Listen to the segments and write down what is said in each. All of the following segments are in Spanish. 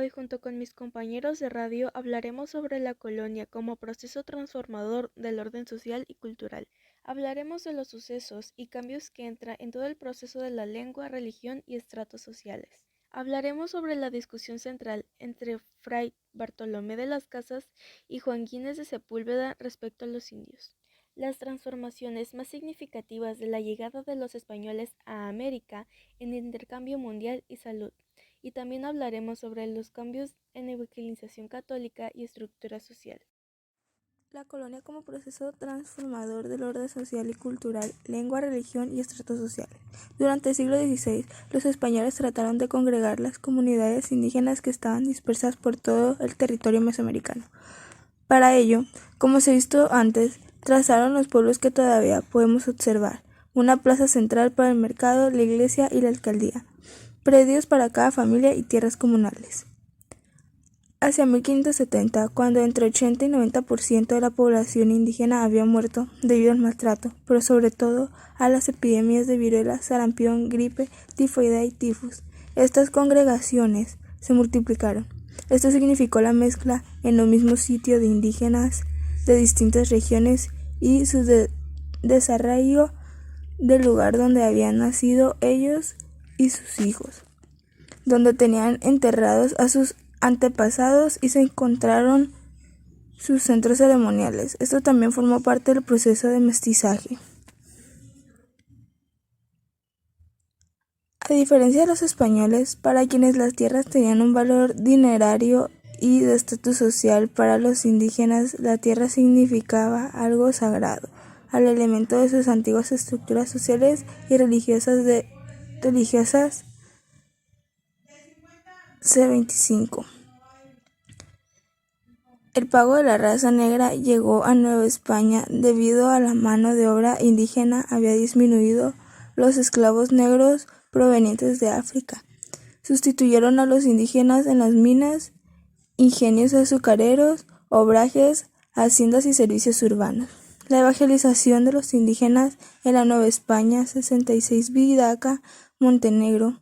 Hoy junto con mis compañeros de radio hablaremos sobre la colonia como proceso transformador del orden social y cultural. Hablaremos de los sucesos y cambios que entra en todo el proceso de la lengua, religión y estratos sociales. Hablaremos sobre la discusión central entre Fray Bartolomé de las Casas y Juan Gines de Sepúlveda respecto a los indios. Las transformaciones más significativas de la llegada de los españoles a América en intercambio mundial y salud. Y también hablaremos sobre los cambios en evangelización católica y estructura social. La colonia como proceso transformador del orden social y cultural, lengua, religión y estratos sociales. Durante el siglo XVI, los españoles trataron de congregar las comunidades indígenas que estaban dispersas por todo el territorio mesoamericano. Para ello, como se ha visto antes, trazaron los pueblos que todavía podemos observar: una plaza central para el mercado, la iglesia y la alcaldía, predios para cada familia y tierras comunales. Hacia 1570, cuando entre 80 y 90% de la población indígena había muerto debido al maltrato, pero sobre todo a las epidemias de viruela, sarampión, gripe, tifoidea y tifus, estas congregaciones se multiplicaron. Esto significó la mezcla en un mismo sitio de indígenas de distintas regiones y su desarraigo del lugar donde habían nacido ellos y sus hijos, donde tenían enterrados a sus antepasados y se encontraron sus centros ceremoniales. Esto también formó parte del proceso de mestizaje. A diferencia de los españoles, para quienes las tierras tenían un valor dinerario y de estatus social, para los indígenas la tierra significaba algo sagrado, al elemento de sus antiguas estructuras sociales y religiosas C25. El pago de la raza negra llegó a Nueva España debido a la mano de obra indígena había disminuido. Los esclavos negros provenientes de África sustituyeron a los indígenas en las minas, ingenios azucareros, obrajes, haciendas y servicios urbanos. La evangelización de los indígenas en la Nueva España 66 Vidaca, Montenegro.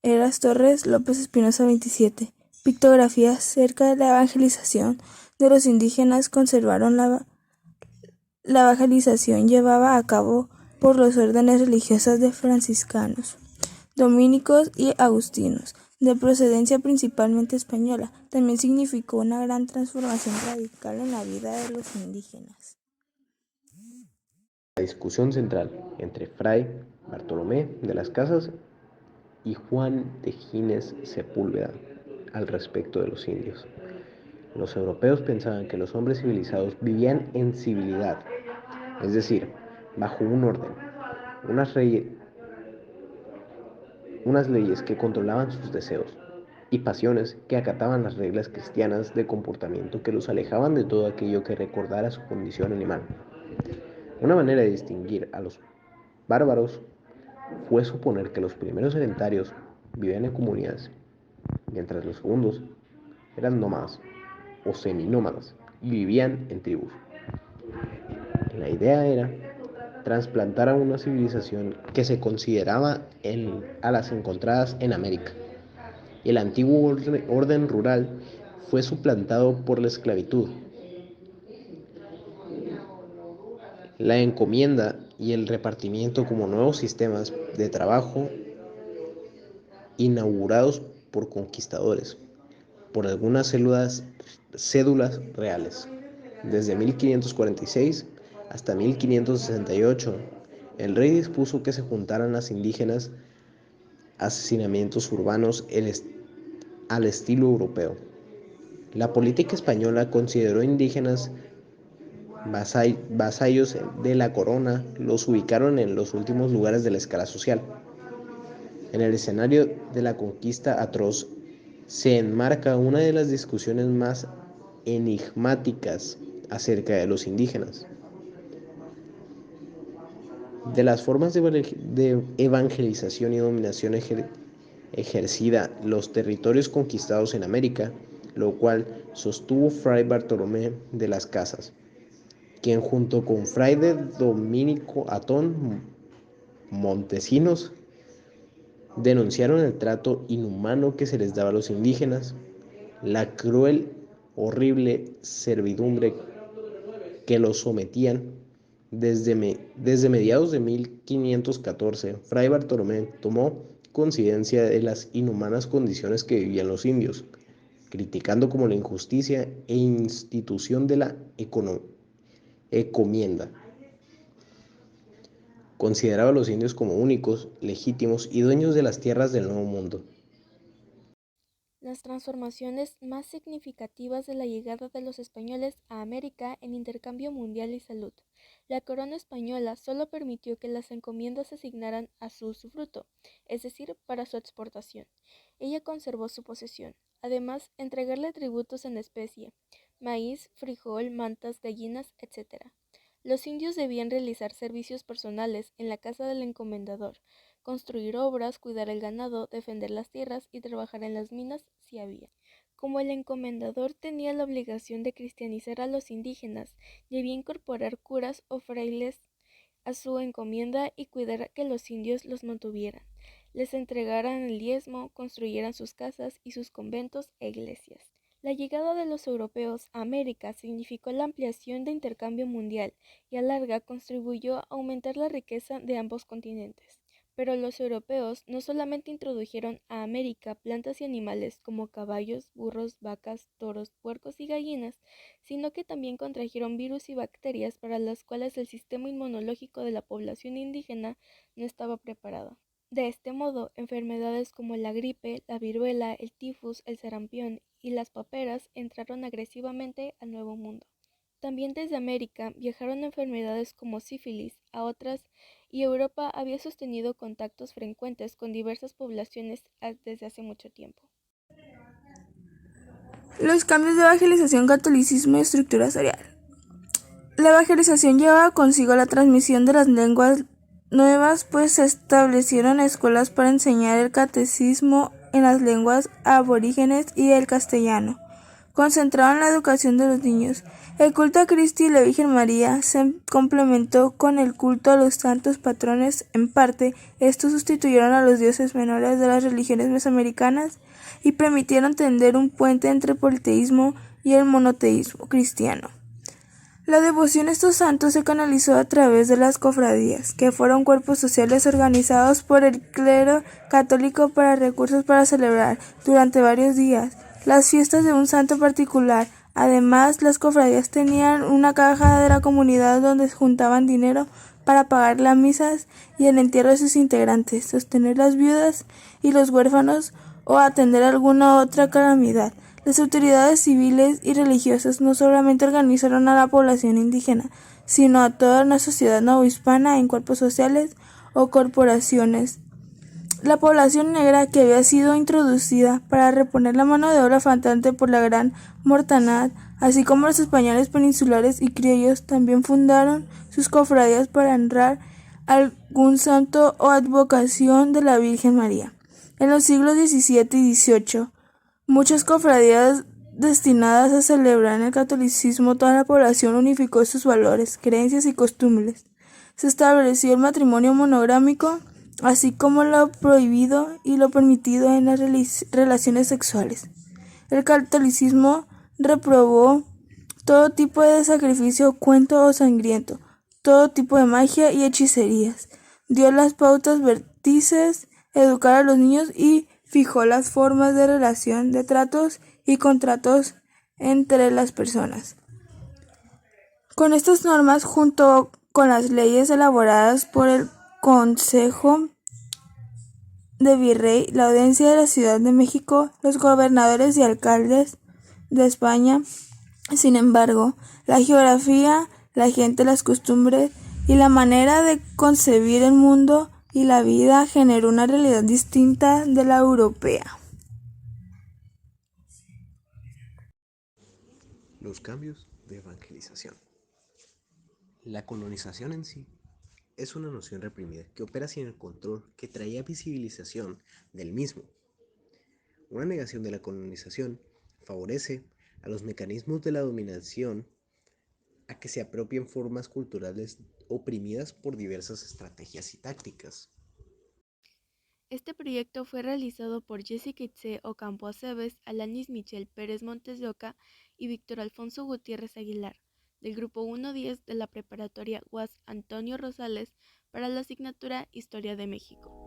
Eras Torres, López Espinosa 27. Pictografías cerca de la evangelización de los indígenas conservaron la evangelización llevada a cabo por las órdenes religiosas de franciscanos, dominicos y agustinos, de procedencia principalmente española. También significó una gran transformación radical en la vida de los indígenas. La discusión central entre Fray Bartolomé de las Casas y Juan de Gines Sepúlveda al respecto de los indios. Los europeos pensaban que los hombres civilizados vivían en civilidad, es decir, bajo un orden, unas leyes que controlaban sus deseos y pasiones, que acataban las reglas cristianas de comportamiento que los alejaban de todo aquello que recordara su condición animal. Una manera de distinguir a los bárbaros fue suponer que los primeros sedentarios vivían en comunidades, mientras los segundos eran nómadas o seminómadas y vivían en tribus. La idea era trasplantar a una civilización que se consideraba a las encontradas en América. El antiguo orden rural fue suplantado por la esclavitud, la encomienda y el repartimiento como nuevos sistemas de trabajo inaugurados por conquistadores, por algunas cédulas reales. Desde 1546 hasta 1568, el rey dispuso que se juntaran las indígenas asesinamientos urbanos al estilo europeo. La política española consideró indígenas vasallos de la corona, los ubicaron en los últimos lugares de la escala social. En el escenario de la conquista atroz se enmarca una de las discusiones más enigmáticas acerca de los indígenas. De las formas de evangelización y dominación ejercida los territorios conquistados en América, lo cual sostuvo Fray Bartolomé de las Casas, quien junto con Fray Dominico Atón Montesinos denunciaron el trato inhumano que se les daba a los indígenas la cruel, horrible servidumbre que los sometían. Desde mediados de 1514, Fray Bartolomé tomó conciencia de las inhumanas condiciones que vivían los indios, criticando como la injusticia e institución de la encomienda. Consideraba a los indios como únicos, legítimos y dueños de las tierras del Nuevo Mundo. Las transformaciones más significativas de la llegada de los españoles a América en intercambio mundial y salud. La corona española solo permitió que las encomiendas se asignaran a su usufructo, es decir, para su exportación. Ella conservó su posesión. Además, entregarle tributos en especie, maíz, frijol, mantas, gallinas, etc. Los indios debían realizar servicios personales en la casa del encomendador, construir obras, cuidar el ganado, defender las tierras y trabajar en las minas si había. Como el encomendador tenía la obligación de cristianizar a los indígenas, debía incorporar curas o frailes a su encomienda y cuidar que los indios los mantuvieran, les entregaran el diezmo, construyeran sus casas y sus conventos e iglesias. La llegada de los europeos a América significó la ampliación de intercambio mundial y a larga contribuyó a aumentar la riqueza de ambos continentes. Pero los europeos no solamente introdujeron a América plantas y animales como caballos, burros, vacas, toros, puercos y gallinas, sino que también contrajeron virus y bacterias para las cuales el sistema inmunológico de la población indígena no estaba preparado. De este modo, enfermedades como la gripe, la viruela, el tifus, el sarampión y las paperas entraron agresivamente al Nuevo Mundo. También desde América viajaron enfermedades como sífilis a otras y Europa había sostenido contactos frecuentes con diversas poblaciones desde hace mucho tiempo. Los cambios de evangelización, catolicismo y estructura social. La evangelización llevaba consigo la transmisión de las lenguas nuevas, pues se establecieron escuelas para enseñar el catecismo en las lenguas aborígenes y el castellano, concentrado en la educación de los niños. El culto a Cristo y la Virgen María se complementó con el culto a los santos patrones. En parte, estos sustituyeron a los dioses menores de las religiones mesoamericanas y permitieron tender un puente entre el politeísmo y el monoteísmo cristiano. La devoción a estos santos se canalizó a través de las cofradías, que fueron cuerpos sociales organizados por el clero católico para recursos para celebrar, durante varios días, las fiestas de un santo particular. Además, las cofradías tenían una caja de la comunidad donde juntaban dinero para pagar las misas y el entierro de sus integrantes, sostener las viudas y los huérfanos o atender alguna otra calamidad. Las autoridades civiles y religiosas no solamente organizaron a la población indígena, sino a toda una sociedad novohispana en cuerpos sociales o corporaciones. La población negra, que había sido introducida para reponer la mano de obra faltante por la gran mortandad, así como los españoles peninsulares y criollos, también fundaron sus cofradías para honrar algún santo o advocación de la Virgen María. En los siglos XVII y XVIII, muchas cofradías destinadas a celebrar el catolicismo, toda la población unificó sus valores, creencias y costumbres. Se estableció el matrimonio monogámico, así como lo prohibido y lo permitido en las relaciones sexuales. El catolicismo reprobó todo tipo de sacrificio cuento o sangriento, todo tipo de magia y hechicerías. Dio las pautas vértices, educar a los niños y fijó las formas de relación, de tratos y contratos entre las personas. Con estas normas, junto con las leyes elaboradas por el Consejo de Virrey, la Audiencia de la Ciudad de México, los gobernadores y alcaldes de España, sin embargo, la geografía, la gente, las costumbres y la manera de concebir el mundo y la vida generó una realidad distinta de la europea. Los cambios de evangelización. La colonización en sí es una noción reprimida que opera sin el control que traía visibilización del mismo. Una negación de la colonización favorece a los mecanismos de la dominación a que se apropien formas culturales oprimidas por diversas estrategias y tácticas. Este proyecto fue realizado por Jessica Itze Ocampo Aceves, Alanis Michel Pérez Montes de Oca y Víctor Alfonso Gutiérrez Aguilar, del Grupo 110 de la Preparatoria UAS Antonio Rosales para la asignatura Historia de México.